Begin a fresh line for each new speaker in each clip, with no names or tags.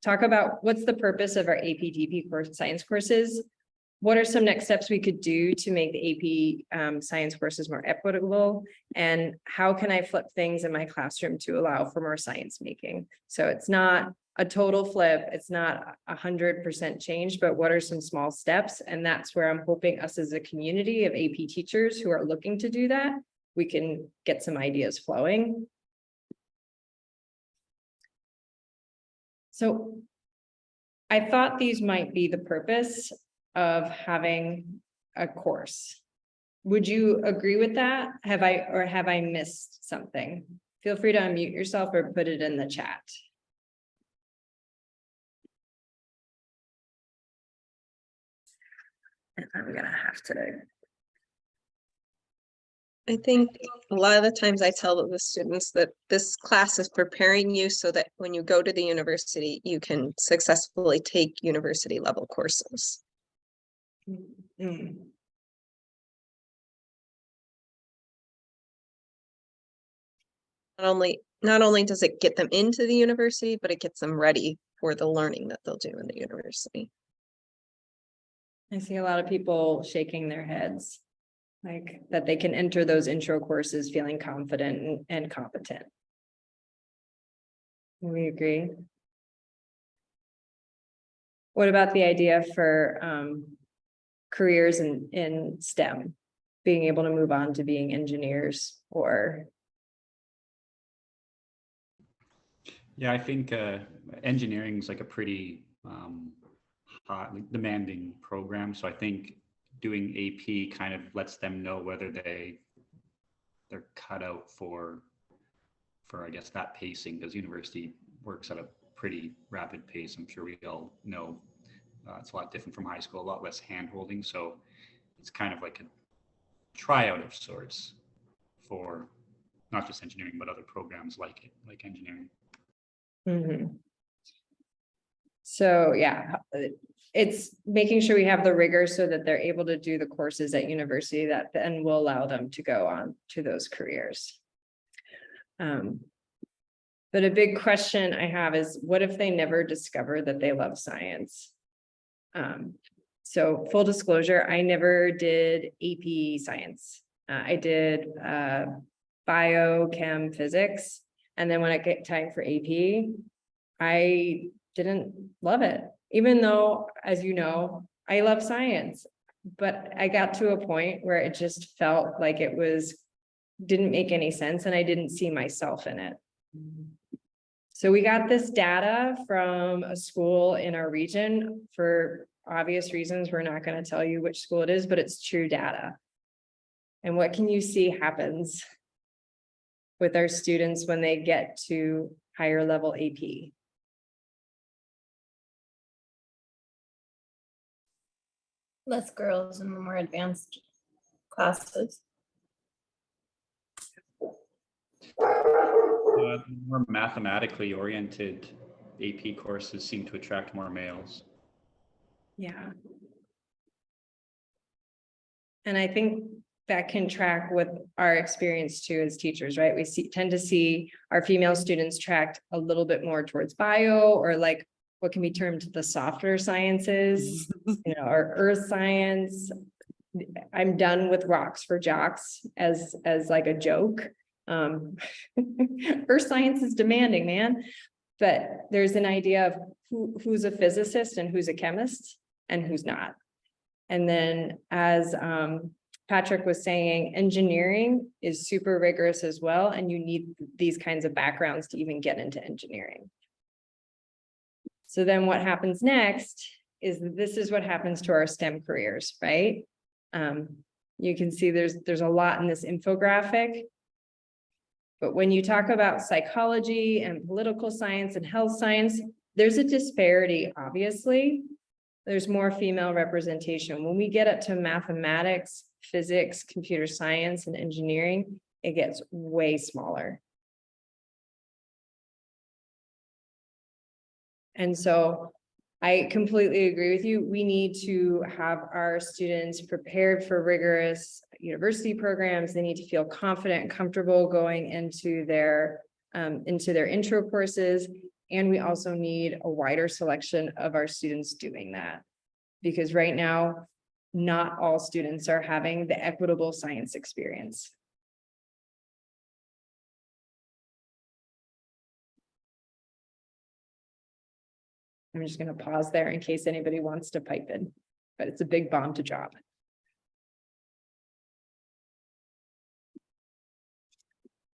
talk about what's the purpose of our AP/DP course, science courses. What are some next steps we could do to make the AP science courses more equitable? And how can I flip things in my classroom to allow for more science making? So it's not a total flip, it's not 100% change, but what are some small steps? And that's where I'm hoping us as a community of AP teachers who are looking to do that, we can get some ideas flowing. So I thought these might be the purpose of having a course. Would you agree with that? Have I missed something? Feel free to unmute yourself or put it in the chat. I'm gonna have to.
I think a lot of the times I tell the students that this class is preparing you so that when you go to the university, you can successfully take university level courses.
Mm.
Not only does it get them into the university, but it gets them ready for the learning that they'll do in the university.
I see a lot of people shaking their heads, like that they can enter those intro courses feeling confident and competent. We agree. What about the idea for careers in STEM, being able to move on to being engineers or?
Yeah, I think engineering is like a pretty hot, demanding program. So I think doing AP kind of lets them know whether they're cut out for I guess that pacing, because university works at a pretty rapid pace. I'm sure we all know it's a lot different from high school, a lot less hand holding. So it's kind of like a tryout of sorts for not just engineering, but other programs like engineering.
Mm-hmm. So yeah, it's making sure we have the rigor so that they're able to do the courses at university that then will allow them to go on to those careers. But a big question I have is, what if they never discover that they love science? So full disclosure, I never did AP science. I did bio, chem, physics. And then when I get time for AP, I didn't love it, even though, as you know, I love science. But I got to a point where it just felt like didn't make any sense and I didn't see myself in it. So we got this data from a school in our region. For obvious reasons, we're not going to tell you which school it is, but it's true data. And what can you see happens with our students when they get to higher level AP?
Less girls in the more advanced classes.
More mathematically oriented AP courses seem to attract more males.
Yeah. And I think that can track with our experience too as teachers, right? We tend to see our female students tracked a little bit more towards bio, or like what can be termed the softer sciences, or earth science. I'm done with rocks for jocks as like a joke. Earth science is demanding, man. But there's an idea of who's a physicist and who's a chemist and who's not. And then as Patrick was saying, engineering is super rigorous as well. And you need these kinds of backgrounds to even get into engineering. So then what happens next is this is what happens to our STEM careers, right? You can see there's a lot in this infographic. But when you talk about psychology and political science and health science, there's a disparity, obviously. There's more female representation. When we get up to mathematics, physics, computer science, and engineering, it gets way smaller. And so I completely agree with you. We need to have our students prepared for rigorous university programs. They need to feel confident and comfortable going into their intro courses. And we also need a wider selection of our students doing that. Because right now, not all students are having the equitable science experience. I'm just going to pause there in case anybody wants to pipe in, but it's a big bomb to drop.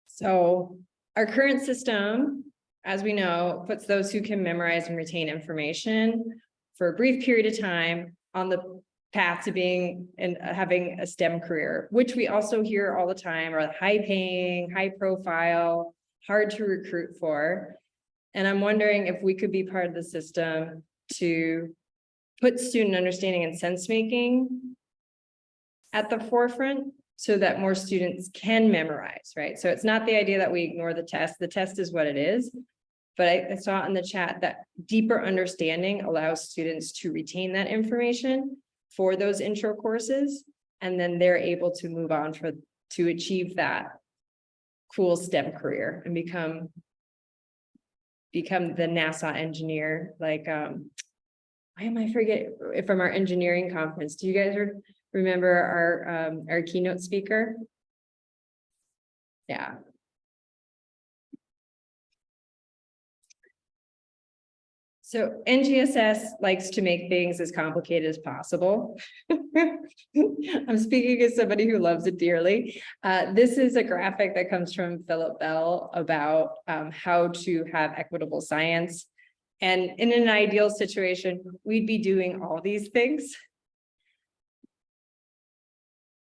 So our current system, as we know, puts those who can memorize and retain information for a brief period of time on the path to being and having a STEM career, which we also hear all the time are high paying, high profile, hard to recruit for. And I'm wondering if we could be part of the system to put student understanding and sense making at the forefront so that more students can memorize, right? So it's not the idea that we ignore the test. The test is what it is. But I saw in the chat that deeper understanding allows students to retain that information for those intro courses. And then they're able to move on to achieve that cool STEM career and become the NASA engineer, like, why am I forget from our engineering conference? Do you guys remember our keynote speaker? Yeah. So NGSS likes to make things as complicated as possible. I'm speaking as somebody who loves it dearly. This is a graphic that comes from Philip Bell about how to have equitable science. And in an ideal situation, we'd be doing all these things.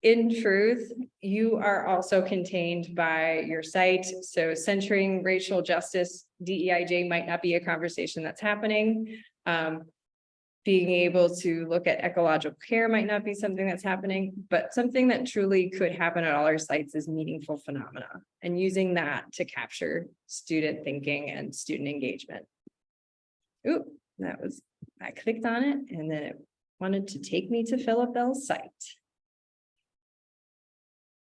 In truth, you are also contained by your site. So centering racial justice, DEIJ might not be a conversation that's happening. Being able to look at ecological care might not be something that's happening, but something that truly could happen at all our sites is meaningful phenomena and using that to capture student thinking and student engagement. Ooh, I clicked on it and then it wanted to take me to Philip Bell's site.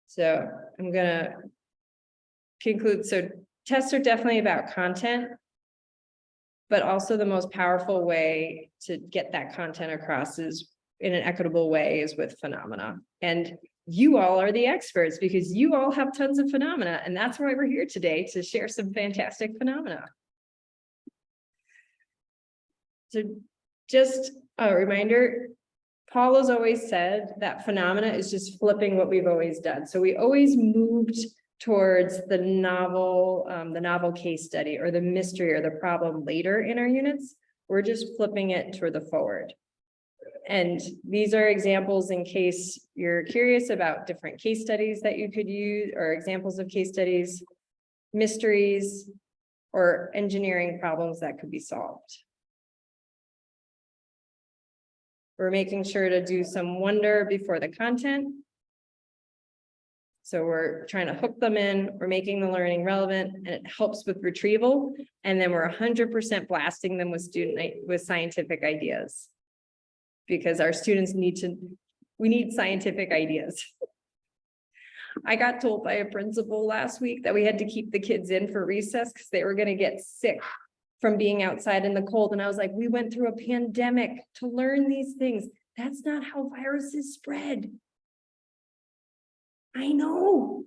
So I'm gonna conclude. So tests are definitely about content, but also the most powerful way to get that content across is in an equitable way is with phenomena. And you all are the experts because you all have tons of phenomena. And that's why we're here today, to share some fantastic phenomena. So just a reminder, Paul has always said that phenomena is just flipping what we've always done. So we always moved towards the novel case study or the mystery or the problem later in our units. We're just flipping it toward the forward. And these are examples in case you're curious about different case studies that you could use or examples of case studies, mysteries, or engineering problems that could be solved. We're making sure to do some wonder before the content. So we're trying to hook them in, we're making the learning relevant, and it helps with retrieval. And then we're 100% blasting them with scientific ideas. Because our students we need scientific ideas. I got told by a principal last week that we had to keep the kids in for recess because they were going to get sick from being outside in the cold. And I was like, we went through a pandemic to learn these things. That's not how viruses spread. I know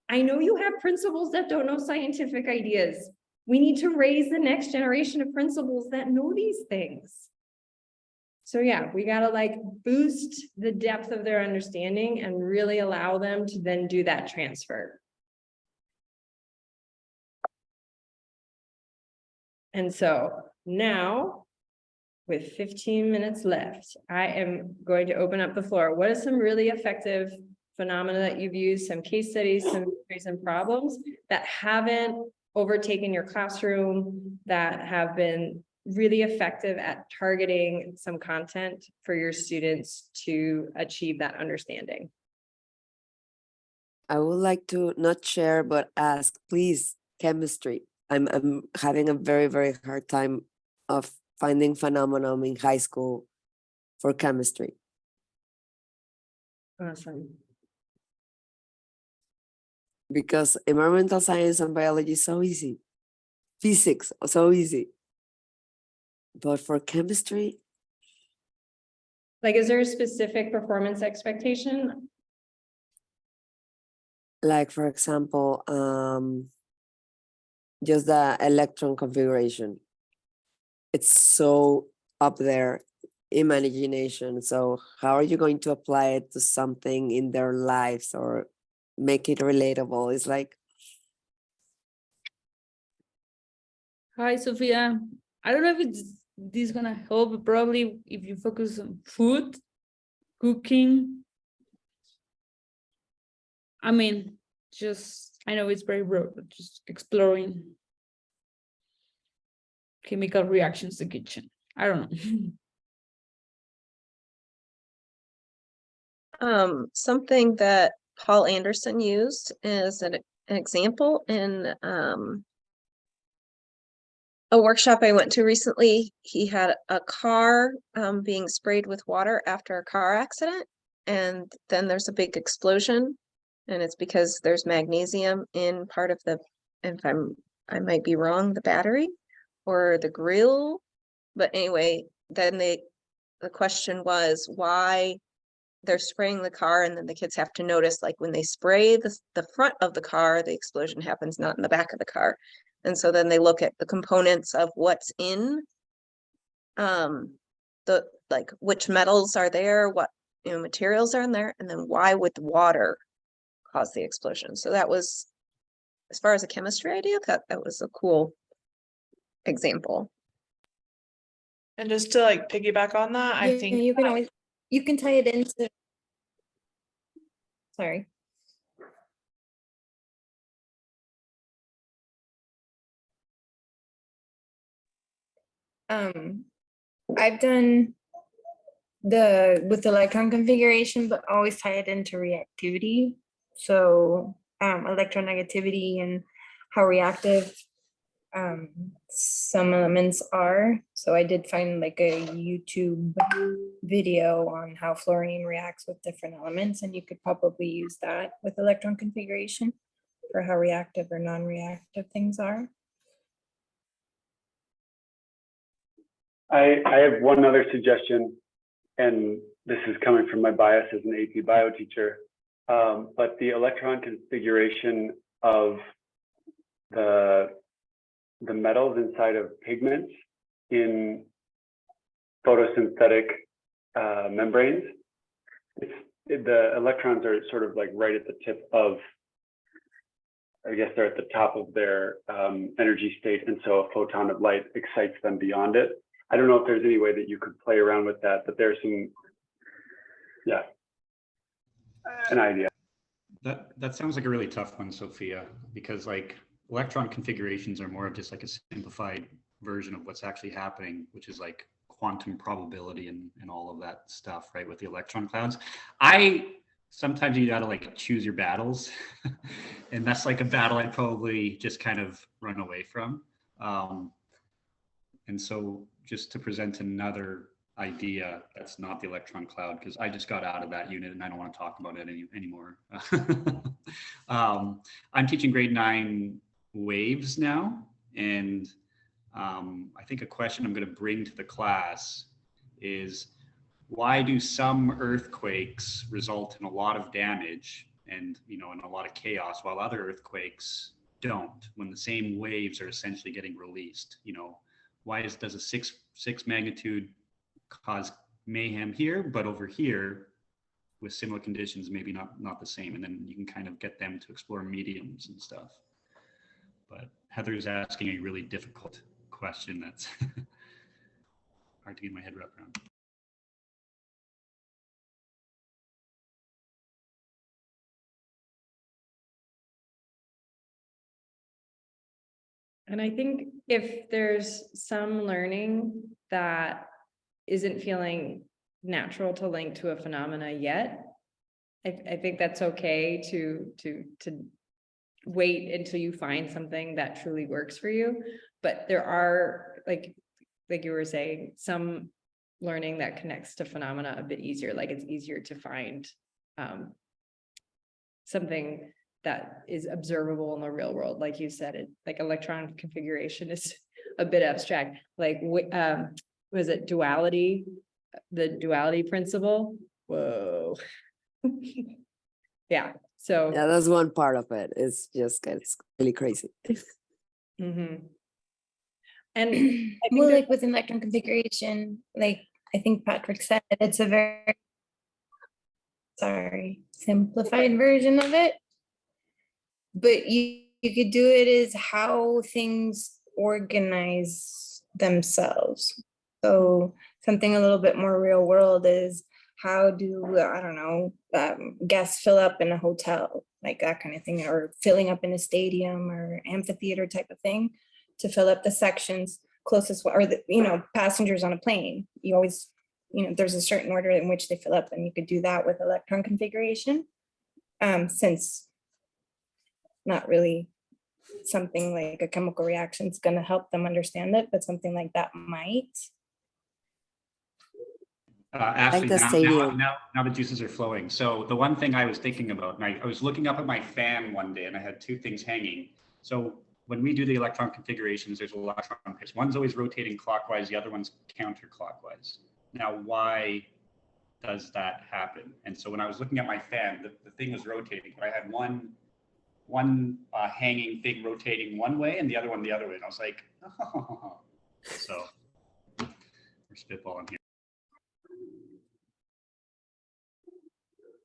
you have principals that don't know scientific ideas. We need to raise the next generation of principals that know these things. So yeah, we got to boost the depth of their understanding and really allow them to then do that transfer. And so now, with 15 minutes left, I am going to open up the floor. What are some really effective phenomena that you've used, some case studies, some recent problems that haven't overtaken your classroom, that have been really effective at targeting some content for your students to achieve that understanding?
I would like to not share, but ask, please, chemistry. I'm having a very, very hard time of finding phenomenon in high school for chemistry.
Awesome.
Because environmental science and biology is so easy. Physics, so easy. But for chemistry,
Like, is there a specific performance expectation?
like for example, just the electron configuration. It's so up there, imagination. So how are you going to apply it to something in their lives or make it relatable? It's like,
Hi, Sophia. I don't know if this gonna help, but probably if you focus on food, cooking. I mean, just, I know it's very broad, but just exploring chemical reactions in the kitchen. I don't know.
Something that Paul Anderson used as an example in a workshop I went to recently. He had a car being sprayed with water after a car accident, and then there's a big explosion, and it's because there's magnesium in part of the, if I might be wrong, the battery or the grill. But anyway, then the question was why they're spraying the car, and then the kids have to notice, like when they spray the front of the car, the explosion happens not in the back of the car. And so then they look at the components of what's in the, like which metals are there, what materials are in there, and then why would the water cause the explosion. So that was, as far as a chemistry idea, that was a cool example.
And just to like piggyback on that, I
Yeah,
think
you can always, you can tie it into. Sorry. I've done with electron configuration, but always tie it into reactivity. So electronegativity and how reactive some elements are. So I did find like a YouTube video on how fluorine reacts with different elements, and you could probably use that with electron configuration for how reactive or non-reactive things are.
I have one other suggestion, and this is coming from my bias as an AP bio teacher, but the electron configuration of the metals inside of pigments in photosynthetic membranes, the electrons are sort of like right at the tip of, I guess they're at the top of their energy state, and so a photon of light excites them beyond it. I don't know if there's any way that you could play around with that, but there's some, yeah, an idea.
That sounds like a really tough one, Sophia, because like electron configurations are more of just like a simplified version of what's actually happening, which is like quantum probability and all of that stuff, right? With the electron clouds. Sometimes you gotta like choose your battles. And that's like a battle I'd probably just kind of run away from. And so just to present another idea that's not the electron cloud, because I just got out of that unit and I don't want to talk about it anymore. I'm teaching grade 9 waves now. And I think a question I'm going to bring to the class is, why do some earthquakes result in a lot of damage and, in a lot of chaos, while other earthquakes don't, when the same waves are essentially getting released? Why does a six magnitude cause mayhem here, but over here with similar conditions, maybe not the same? And then you can kind of get them to explore mediums and stuff. But Heather's asking a really difficult question that's hard to get my head wrapped around.
And I think if there's some learning that isn't feeling natural to link to a phenomena yet, I think that's okay to wait until you find something that truly works for you. But there are, like you were saying, some learning that connects to phenomena a bit easier. Like it's easier to find something that is observable in the real world. Like you said, it like electron configuration is a bit abstract, like, was it duality? The duality principle? Whoa. Yeah, so.
Yeah, that's one part of it. It's just it's really crazy.
Mhm. And I think
Well,
that-
like within electron configuration, like I think Patrick said, it's a very simplified version of it. But you could do it as how things organize themselves. So something a little bit more real world is how do, I don't know, guests fill up in a hotel, like that kind of thing, or filling up in a stadium or amphitheater type of thing to fill up the sections closest, or the, you know, passengers on a plane. You always, you know, there's a certain order in which they fill up, and you could do that with electron configuration. Since not really something like a chemical reaction is going to help them understand it, but something like that might.
Ashley,
the stadium.
now the juices are flowing. So the one thing I was thinking about, and I was looking up at my fan one day and I had two things hanging. So when we do the electron configurations, there's electron pairs. One's always rotating clockwise, the other one's counterclockwise. Now, why does that happen? And so when I was looking at my fan, the thing was rotating. I had one hanging thing rotating one way and the other one the other way. And I was like, oh. So we're spitballing here.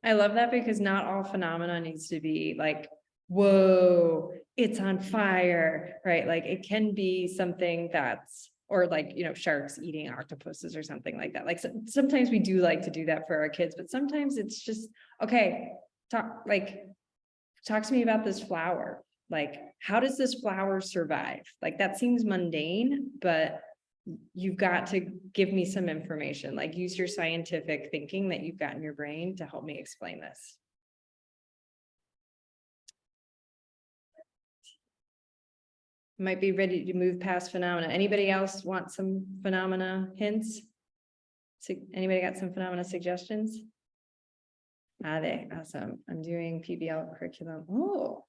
I love that because not all phenomena needs to be like, whoa, it's on fire, right? Like it can be something that's, or like, you know, sharks eating octopuses or something like that. Like sometimes we do like to do that for our kids, but sometimes it's just, okay, talk to me about this flower. Like, how does this flower survive? Like that seems mundane, but you've got to give me some information, like use your scientific thinking that you've got in your brain to help me explain this. Might be ready to move past phenomena. Anybody else want some phenomena hints? Anybody got some phenomena suggestions? They awesome. I'm doing PBL curriculum. Oh,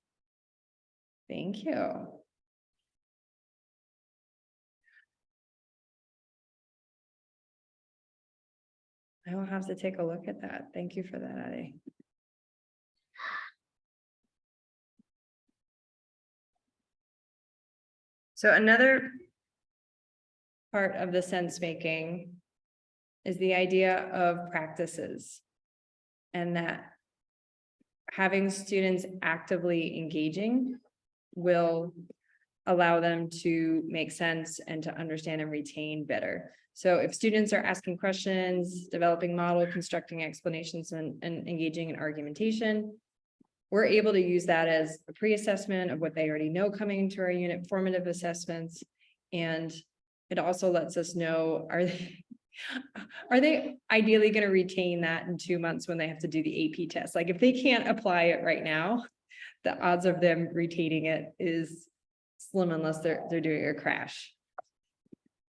thank you. I will have to take a look at that. Thank you for that, Ade. So another part of the sense making is the idea of practices, and that having students actively engaging will allow them to make sense and to understand and retain better. So if students are asking questions, developing model, constructing explanations, and engaging in argumentation, we're able to use that as a pre-assessment of what they already know coming into our unit, formative assessments. And it also lets us know, are they ideally going to retain that in 2 months when they have to do the AP test? Like if they can't apply it right now, the odds of them retaining it is slim unless they're doing a crash.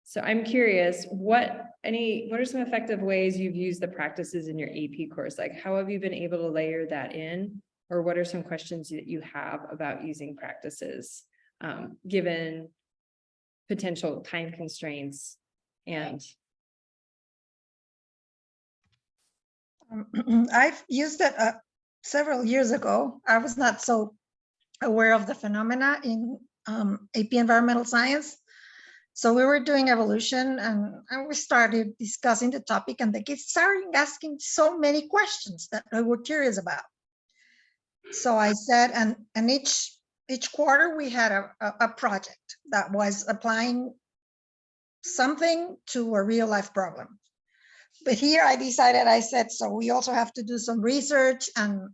So I'm curious, what are some effective ways you've used the practices in your AP course? Like how have you been able to layer that in? Or what are some questions that you have about using practices, given potential time constraints and
I've used it several years ago. I was not so aware of the phenomena in AP Environmental Science. So we were doing evolution and we started discussing the topic, and the kids started asking so many questions that they were curious about. So I said, and each quarter we had a project that was applying something to a real life problem. But here I decided, I said, so we also have to do some research and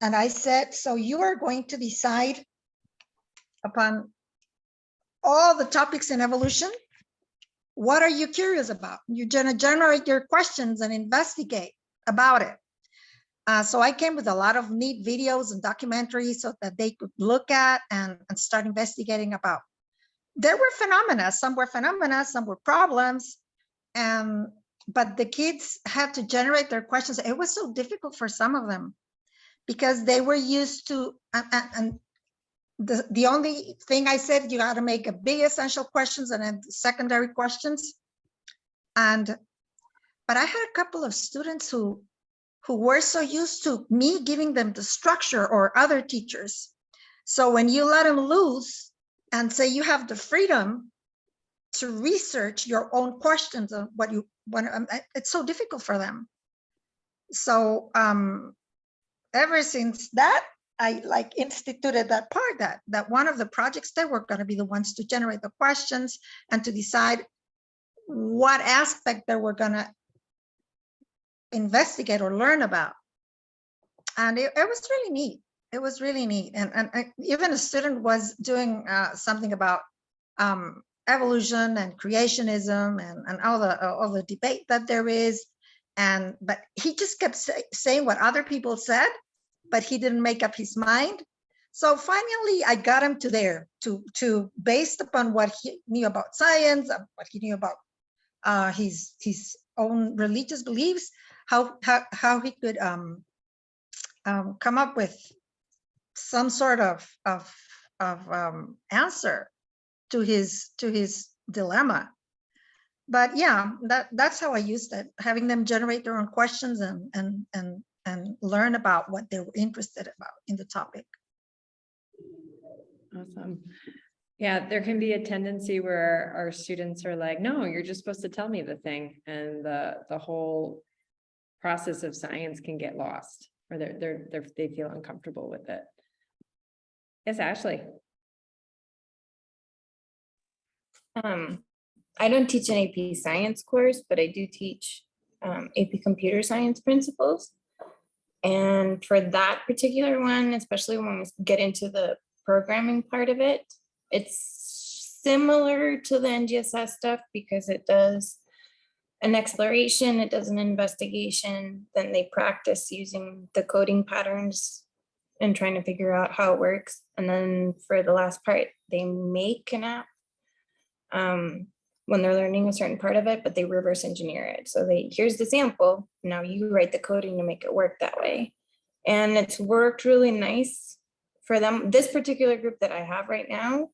I said, so you are going to decide upon all the topics in evolution. What are you curious about? You're gonna generate your questions and investigate about it. So I came with a lot of neat videos and documentaries so that they could look at and start investigating about. There were phenomena, some were problems, but the kids had to generate their questions. It was so difficult for some of them. because they were used to, and the only thing I said, you got to make a big essential questions and then secondary questions. But I had a couple of students who were so used to me giving them the structure or other teachers. So when you let them loose and say you have the freedom to research your own questions of what you want, it's so difficult for them. So ever since that, I like instituted that part, that one of the projects, they were going to be the ones to generate the questions and to decide what aspect they were going to investigate or learn about. And it was really neat. It was really neat. And even a student was doing something about evolution and creationism and all the debate that there is. But he just kept saying what other people said, but he didn't make up his mind. So finally, I got him to there to based upon what he knew about science, what he knew about his own religious beliefs, how he could come up with some sort of answer to his dilemma. But yeah, that's how I used it, having them generate their own questions and learn about what they were interested about in the topic.
Awesome. Yeah, there can be a tendency where our students are like, no, you're just supposed to tell me the thing. And the whole process of science can get lost, or they feel uncomfortable with it. Yes, Ashley.
I don't teach an AP science course, but I do teach AP computer science principles. And for that particular one, especially when we get into the programming part of it, it's similar to the NGSS stuff because it does an exploration, it does an investigation, then they practice using the coding patterns and trying to figure out how it works. And then for the last part, they make an app when they're learning a certain part of it, but they reverse engineer it. So here's the sample, now you write the coding to make it work that way. And it's worked really nice for them. This particular group that I have right now,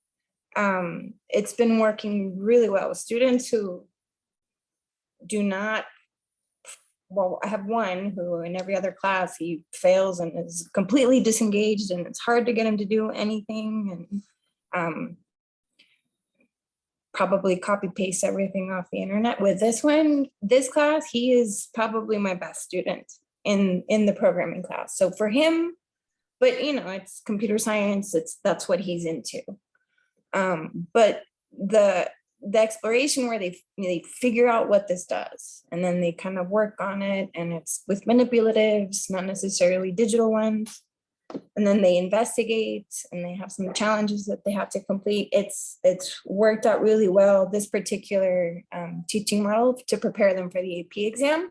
it's been working really well with students who do not, well, I have one who in every other class, he fails and is completely disengaged and it's hard to get him to do anything, and probably copy paste everything off the internet. With this one, this class, he is probably my best student in the programming class. So for him, but you know, it's computer science, that's what he's into. But the exploration where they figure out what this does, and then they kind of work on it, and it's with manipulatives, not necessarily digital ones. And then they investigate and they have some challenges that they have to complete. It's worked out really well, this particular teaching model, to prepare them for the AP exam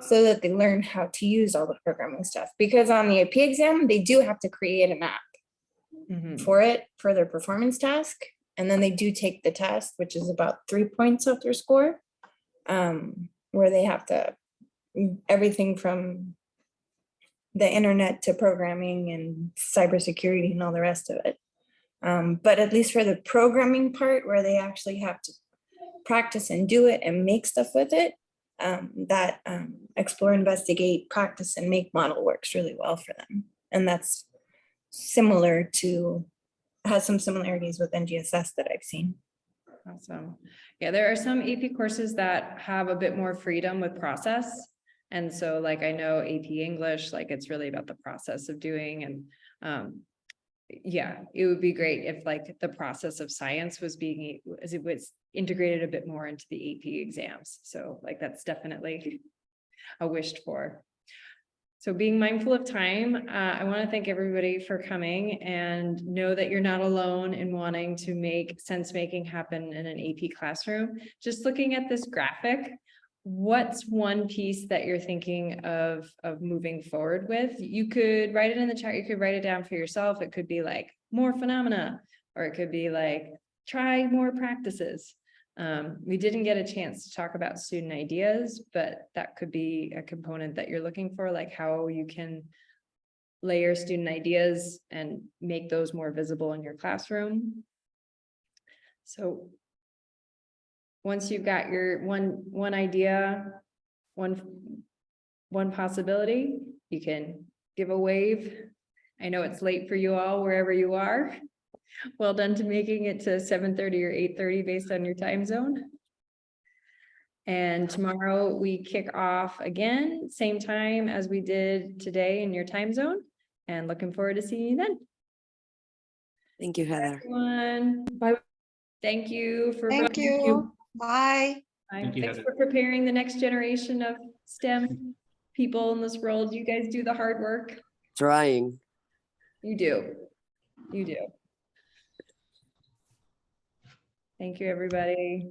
so that they learn how to use all the programming stuff. Because on the AP exam, they do have to create an app for it, for their performance task. And then they do take the test, which is about 3 points off their score, where they have to, everything from the internet to programming and cybersecurity and all the rest of it. But at least for the programming part, where they actually have to practice and do it and make stuff with it, that explore, investigate, practice, and make model works really well for them. And that's similar to, has some similarities with NGSS that I've seen.
Awesome. Yeah, there are some AP courses that have a bit more freedom with process. And so like, I know AP English, like it's really about the process of doing, and yeah, it would be great if like the process of science was being, as it was integrated a bit more into the AP exams. So like, that's definitely a wished for. So being mindful of time, I want to thank everybody for coming, and know that you're not alone in wanting to make sense making happen in an AP classroom. Just looking at this graphic, what's one piece that you're thinking of moving forward with? You could write it in the chat, you could write it down for yourself. It could be like more phenomena, or it could be like try more practices. We didn't get a chance to talk about student ideas, but that could be a component that you're looking for, like how you can layer student ideas and make those more visible in your classroom. So once you've got your one idea, one possibility, you can give a wave. I know it's late for you all, wherever you are. Well done to making it to 7:30 or 8:30 based on your time zone. And tomorrow we kick off again, same time as we did today in your time zone, and looking forward to seeing you then.
Thank you, Heather.
Everyone, bye. Thank you for.
Thank you. Bye.
Thank you,
Thanks
Heather.
for preparing the next generation of STEM people in this world. You guys do the hard work.
Trying.
You do. You do. Thank you, everybody.